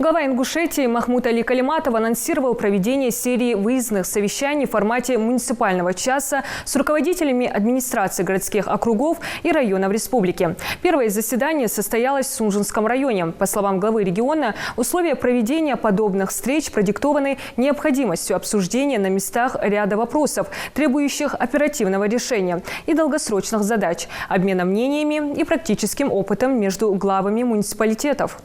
Глава Ингушетии Махмуд Али Калиматов анонсировал проведение серии выездных совещаний в формате муниципального часа с руководителями администрации городских округов и районов республики. Первое заседание состоялось в Сунжинском районе. По словам главы региона, условия проведения подобных встреч продиктованы необходимостью обсуждения на местах ряда вопросов, требующих оперативного решения и долгосрочных задач, обмена мнениями и практическим опытом между главами муниципалитетов.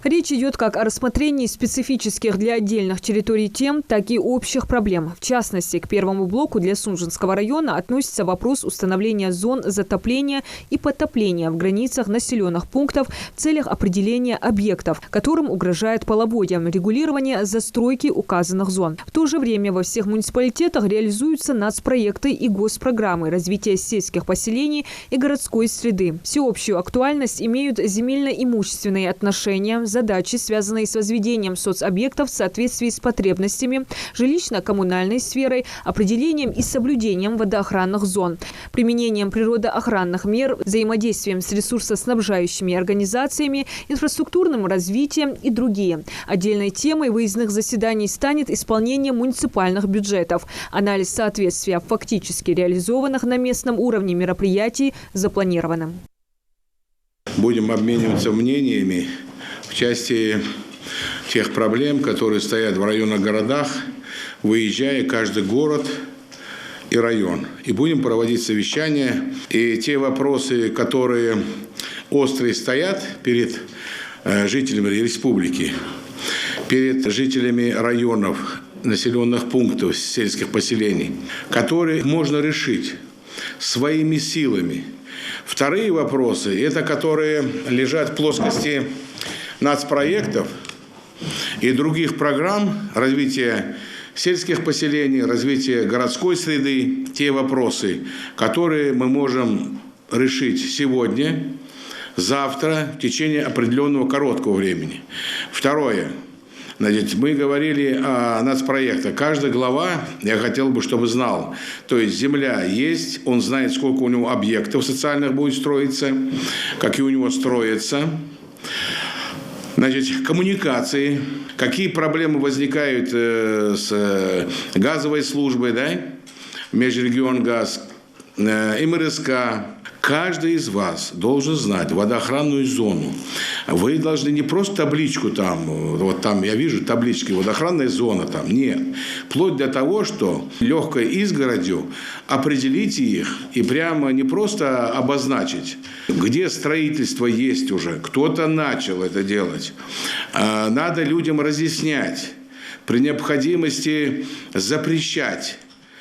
Речь идет как о рассмотрении специфических для отдельных территорий тем, так и общих проблем. В частности, к первому блоку для Сунжинского района относится вопрос установления зон затопления и подтопления в границах населенных пунктов в целях определения объектов, которым угрожает половодье, регулирование застройки указанных зон. В то же время во всех муниципалитетах реализуются нацпроекты и госпрограммы развития сельских поселений и городской среды. Всеобщую актуальность имеют земельно-имущественные отношения, задачи, связанные с возведением соцобъектов в соответствии с потребностями, жилищно-коммунальной сферой, определением и соблюдением водоохранных зон, применением природоохранных мер, взаимодействием с ресурсоснабжающими организациями, инфраструктурным развитием и другие. Отдельной темой выездных заседаний станет исполнение муниципальных бюджетов, анализ соответствия фактически реализованных на местном уровне мероприятий запланированным. Будем обмениваться мнениями в части тех проблем, которые стоят в районных городах, выезжая каждый город и район. И будем проводить совещания. И те вопросы, которые острые стоят перед жителями республики, перед жителями районов, населенных пунктов, сельских поселений, которые можно решить своими силами. Вторые вопросы – это которые лежат в плоскости нацпроектов и других программ развития сельских поселений, развития городской среды. Те вопросы, которые мы можем решить сегодня, завтра, в течение определенного короткого времени. Второе. Значит, мы говорили о нацпроектах. Каждая глава, я хотел бы, чтобы знал, то есть земля есть, он знает, сколько у него объектов социальных будет строиться, какие у него строятся. Значит, коммуникации, какие проблемы возникают с газовой службой, да? Межрегионгаз, МРСК. Каждый из вас должен знать водоохранную зону. Вы должны не просто табличку там, вот там я вижу таблички, водоохранная зона там, нет. Вплоть до того, что легкой изгородью определите их и прямо не просто обозначить, где строительство есть уже, кто-то начал это делать. Надо людям разъяснять, при необходимости запрещать.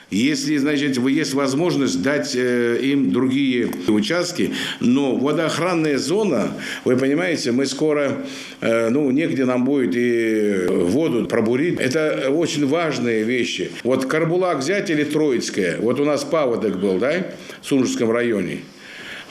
Если, значит, есть возможность дать им другие участки, но водоохранная зона, вы понимаете, мы скоро, негде нам будет и воду пробурить. Это очень важные вещи. Вот Карбулак взять или Троицкая, вот у нас паводок был, да, в Сунжинском районе.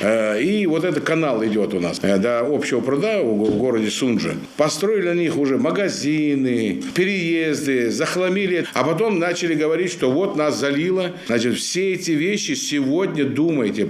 И вот этот канал идет у нас до общего пруда в городе Сунжа. Построили на них уже магазины, переезды, захламили. А потом начали говорить, что вот нас залило. Значит, все эти вещи сегодня думайте.